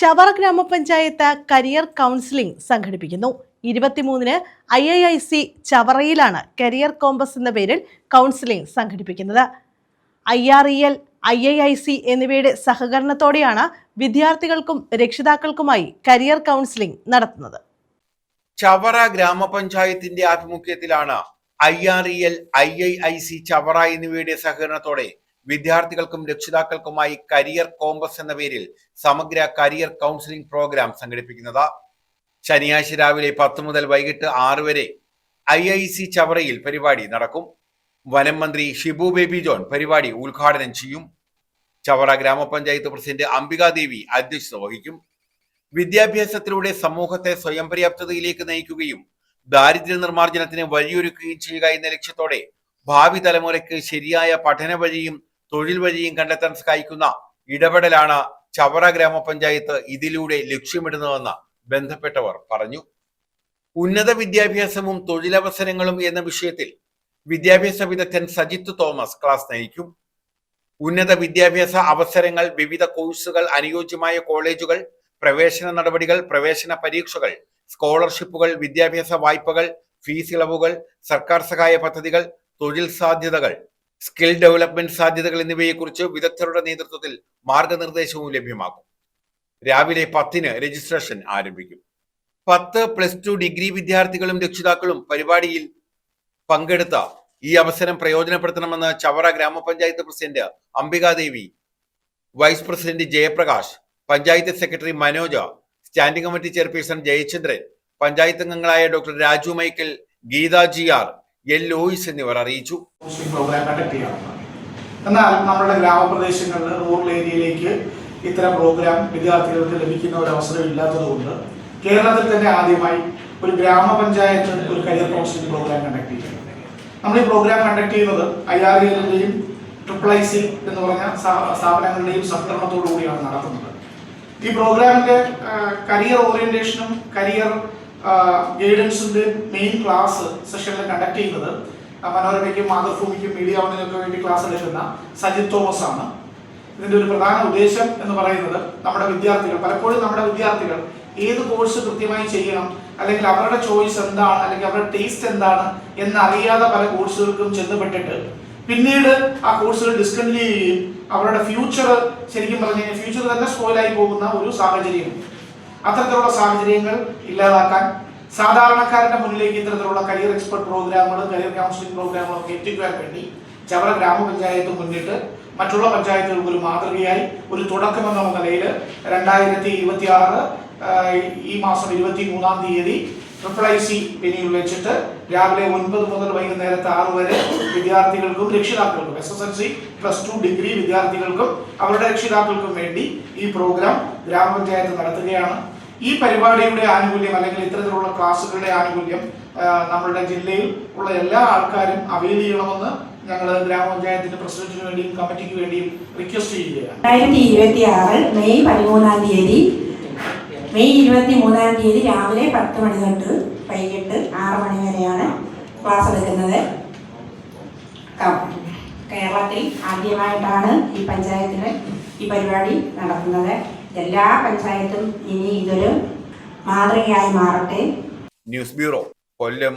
ചവറ ഗ്രാമപഞ്ചായത്ത് career counselling സംഘടിപ്പിക്കുന്നു. 23-ന് IIIC ചവറയിലാണ് career compass എന്ന പേരിൽ കൗൺസിലിംഗ് സംഘടിപ്പിക്കുന്നത്. IREL, IIIC എന്നിവയുടെ സഹകരണത്തോടെയാണ് വിദ്യാർത്ഥികൾക്കും രക്ഷിതാക്കൾക്കുമായി കരിയർ കൗൺസിലിംഗ് നടത്തുന്നത്. ചവറ ഗ്രാമപഞ്ചായത്തിന്റെ ആഭിമുഖ്യത്തിലാണ് IREL, IIIC ചവറ എന്നിവയുടെ സഹകരണത്തോടെ വിദ്യാർത്ഥികൾക്കും രക്ഷിതാക്കൾക്കുമായി കരിയർ കോമ്പസ് എന്ന പേരിൽ സമഗ്ര കരിയർ കൗൺസിലിംഗ് പ്രോഗ്രാം സംഘടിപ്പിക്കുന്നത്. ശനിയാഴ്ച രാവിലെ 10 മുതൽ വൈകിട്ട് 6 വരെ IIC ചവറയിൽ പരിപാടി നടക്കും. വനം മന്ത്രി ഷിബു ബേബി ജോൺ പരിപാടി ഉദ്ഘാടനം ചെയ്യും. ചവറ ഗ്രാമപഞ്ചായത്ത് പ്രസിഡന്റ് അംബികാദേവി അധ്യക്ഷത വഹിക്കും. വിദ്യാഭ്യാസത്തിലൂടെ സമൂഹത്തെ സ്വയം പര്യാപ്തതയിലേക്ക് നയിക്കുകയും ദാരിദ്ര്യ നിർമ്മാർജ്ജനത്തിന് വഴിയൊരുക്കുകയും ചെയ്യുക എന്ന ലക്ഷ്യത്തോടെ ഭാവി തലമുറയ്ക്ക് ശരിയായ പഠന വഴിയും തൊഴിൽ വഴിയും കണ്ടെത്താൻ സഹായിക്കുന്ന ഇടപെടലാണ് ചവറ ഗ്രാമപഞ്ചായത്ത് ഇതിലൂടെ ലക്ഷ്യമിടുന്നതെന്ന് ബന്ധപ്പെട്ടവർ പറഞ്ഞു. ഉന്നത വിദ്യാഭ്യാസവും തൊഴിലവസരങ്ങളും എന്ന വിഷയത്തിൽ വിദ്യാഭ്യാസ വിദഗ്ധൻ സജിത്ത് തോമസ് ക്ലാസ് നയിക്കും. ഉന്നത വിദ്യാഭ്യാസ അവസരങ്ങൾ, വിവിധ കോഴ്സുകൾ, അനുയോജ്യമായ കോളേജുകൾ, പ്രവേശന നടപടികൾ, പ്രവേശന പരീക്ഷകൾ, സ്കോളർഷിപ്പുകൾ, വിദ്യാഭ്യാസ വായ്പകൾ, ഫീസ് ഇളവുകൾ, സർക്കാർ സഹായ പദ്ധതികൾ, തൊഴിൽ സാധ്യതകൾ, സ്കിൽ ഡെവലപ്മെന്റ് സാധ്യതകൾ എന്നിവയെക്കുറിച്ച് വിദഗ്ധരുടെ നേതൃത്വത്തിൽ മാർഗനിർദ്ദേശവും ലഭ്യമാക്കും. രാവിലെ 10-ന് രജിസ്ട്രേഷൻ ആരംഭിക്കും. 10+2 ഡിഗ്രി വിദ്യാർത്ഥികളും രക്ഷിതാക്കളും പരിപാടിയിൽ പങ്കെടുത്ത ഈ അവസരം പ്രയോജനപ്പെടുത്തണമെന്ന് Chavara gramapanchayat president Ambikadevi, vice president Jayaprakash, panchayat secretary Manoja, standing committee chairperson Jayachandran, panchayat അംഗങ്ങളായ doctor Raju Michael, Geetha GR, L. Lois എന്നിവർ അറിയിച്ചു. എന്നാൽ നമ്മുടെ ഗ്രാമപ്രദേശങ്ങളിൽ റൂറൽ ഏരിയയിലേക്ക് ഇത്തരം പ്രോഗ്രാം വിദ്യാർത്ഥികൾക്ക് ലഭിക്കുന്ന ഒരു അവസരം ഇല്ലാത്തതുകൊണ്ട് കേരളത്തിൽ തന്നെ ആദ്യമായി ഒരു ഗ്രാമപഞ്ചായത്ത് ഒരു കരിയർ കൗൺസിലിംഗ് പ്രോഗ്രാം കണ്ടക്ട് ചെയ്യുന്നത്. നമ്മൾ ഈ പ്രോഗ്രാം കണ്ടക്ട് ചെയ്യുന്നത് IRELന്റെയും IIIC എന്ന് പറഞ്ഞ സ്ഥാപനങ്ങളുടെയും സഹകരണത്തോടു കൂടിയാണ് നടത്തുന്നത്. ഈ പ്രോഗ്രാമിന്റെ കരിയർ ഓറിയന്റേഷനും കരിയർ ഗൈഡൻസിന്റെ മെയിൻ ക്ലാസ് സെഷനിൽ കണ്ടക്ട് ചെയ്യുന്നത് മനോരമയ്ക്കും മാതൃഭൂമിക്കും മീഡിയ വണ്ണിനൊക്കെ വേണ്ടി ക്ലാസ് എടുക്കുന്ന സജിത് തോമസ് ആണ്. ഇതിന്റെ ഒരു പ്രധാന ഉദ്ദേശം എന്ന് പറയുന്നത് പലപ്പോഴും നമ്മുടെ വിദ്യാർത്ഥികൾ ഏത് കോഴ്സ് കൃത്യമായി ചെയ്യണം, അല്ലെങ്കിൽ അവരുടെ ചോയ്സ് എന്താണ്, അല്ലെങ്കിൽ അവരുടെ ടേസ്റ്റ് എന്താണ് എന്നറിയാതെ പല കോഴ്സുകൾക്കും ചെന്നപ്പെട്ടിട്ട് പിന്നീട് ആ കോഴ്സുകൾ ഡിസ്കണ്ടിന്യൂ ചെയ്യുകയും അവരുടെ ഫ്യൂച്ചർ ശരിക്കും പറഞ്ഞു കഴിഞ്ഞാൽ ഫ്യൂച്ചർ തന്നെ സ്പോയിലായി പോകുന്ന ഒരു സാഹചര്യം. അത്തരത്തിലുള്ള സാഹചര്യങ്ങൾ ഇല്ലാതാക്കാൻ സാധാരണക്കാരുടെ മുന്നിലേക്ക് ഇത്തരത്തിലുള്ള കരിയർ എക്സ്പെർട്ട് പ്രോഗ്രാമുകൾ, കരിയർ കൗൺസിലിംഗ് പ്രോഗ്രാമുകളൊക്കെ എത്തിക്കുവാൻ വേണ്ടി ചവറ ഗ്രാമപഞ്ചായത്ത് മുന്നിട്ട് മറ്റുള്ള പഞ്ചായത്തുകൾക്ക് ഒരു മാതൃകയായി ഒരു തുടക്കമെന്ന നിലയിൽ 2026 ഈ മാസം 23-ാം തീയതി IIIC വെന്യൂവിൽ വെച്ചിട്ട് രാവിലെ 9 മുതൽ വൈകുന്നേരത്തെ 6 വരെ വിദ്യാർത്ഥികൾക്കും രക്ഷിതാക്കൾക്കും SSLC+2 ഡിഗ്രി വിദ്യാർത്ഥികൾക്കും അവരുടെ രക്ഷിതാക്കൾക്കും വേണ്ടി ഈ പ്രോഗ്രാം ഗ്രാമപഞ്ചായത്ത് നടത്തുകയാണ്. ഈ പരിപാടിയുടെ ആനുകൂല്യം അല്ലെങ്കിൽ ഇത്തരത്തിലുള്ള ക്ലാസ്സുകളുടെ ആനുകൂല്യം നമ്മളുടെ ജില്ലയിൽ ഉള്ള എല്ലാ ആൾക്കാരും അവൈൽ ചെയ്യണമെന്ന് ഞങ്ങൾ ഗ്രാമപഞ്ചായത്തിന്റെ പ്രസിഡന്റിന് വേണ്ടിയും കമ്മിറ്റിക്ക് വേണ്ടിയും റിക്വസ്റ്റ് ചെയ്യുകയാണ്. 2026 മെയ് 13-ാം തീയതി രാവിലെ 10 മണി തൊട്ട് വൈകിട്ട് 6 മണി വരെയാണ് ക്ലാസ് എടുക്കുന്നത്. കേരളത്തിൽ ആദ്യമായിട്ടാണ് ഈ പഞ്ചായത്തിന് ഈ പരിപാടി നടത്തുന്നത്. എല്ലാ പഞ്ചായത്തും ഇനി ഇതൊരു മാതൃകയായി മാറട്ടെ. ന്യൂസ് ബ്യൂറോ, കൊല്ലം.